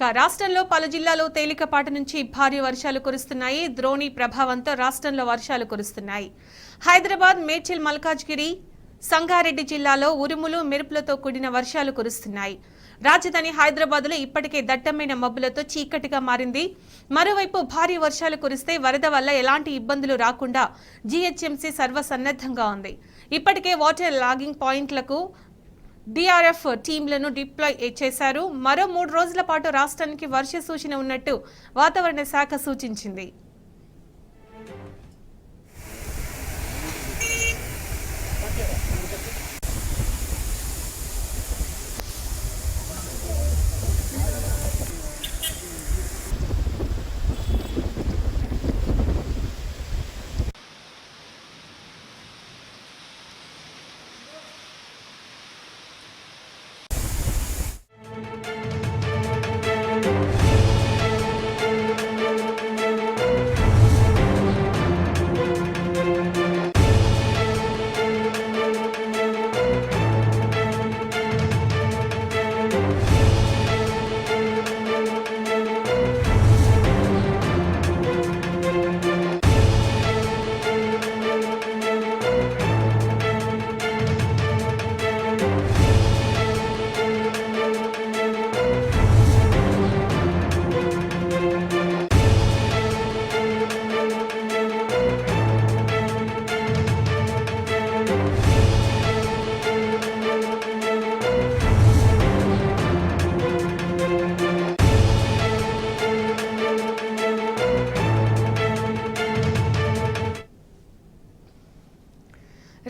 రాష్ట్రంలో పలు జిల్లాల్లో తేలికపాటి నుంచి భారీ వర్షాలు కురుస్తున్నాయి. ద్రోణి ప్రభావంతో రాష్ట్రంలో వర్షాలు కురుస్తున్నాయి. హైదరాబాద్, మేడ్చల్, మల్కాజ్గిరి, సంగారెడ్డి జిల్లాలో ఉరుములు, మెరుపులతో కూడిన వర్షాలు కురుస్తున్నాయి. రాజధాని హైదరాబాద్లో ఇప్పటికే దట్టమైన మబ్బులతో చీకటిగా మారింది. మరోవైపు భారీ వర్షాలు కురిస్తే వరద వల్ల ఎలాంటి ఇబ్బందులు రాకుండా జీహెచ్ఎంసీ సర్వసన్నద్ధంగా ఉంది. ఇప్పటికే వాటర్ లాగింగ్ పాయింట్లకు డిఆర్ఎఫ్ టీంలను డిప్లాయ్ చేశారు. మరో 3 రోజుల పాటు రాష్ట్రానికి వర్ష సూచన ఉన్నట్టు వాతావరణ శాఖ సూచించింది.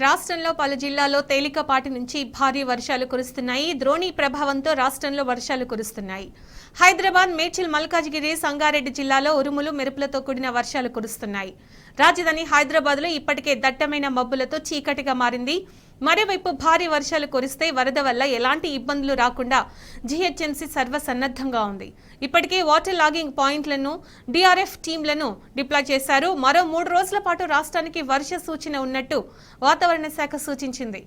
రాష్ట్రంలో పలు జిల్లాల్లో తేలికపాటి నుంచి భారీ వర్షాలు కురుస్తున్నాయి. ద్రోణి ప్రభావంతో రాష్ట్రంలో వర్షాలు కురుస్తున్నాయి. హైదరాబాద్, మేడ్చల్, మల్కాజ్గిరి, సంగారెడ్డి జిల్లాలో ఉరుములు, మెరుపులతో కూడిన వర్షాలు కురుస్తున్నాయి. రాజధాని హైదరాబాద్లో ఇప్పటికే దట్టమైన మబ్బులతో చీకటిగా మారింది. మరోవైపు భారీ వర్షాలు కురిస్తే వరద వల్ల ఎలాంటి ఇబ్బందులు రాకుండా జీహెచ్ఎంసీ సర్వసన్నద్ధంగా ఉంది. ఇప్పటికే వాటర్ లాగింగ్ పాయింట్లను డిఆర్ఎఫ్ టీంలను డిప్లాయ్ చేశారు. మరో 3 రోజుల పాటు రాష్ట్రానికి వర్ష సూచన ఉన్నట్టు వాతావరణ శాఖ సూచించింది.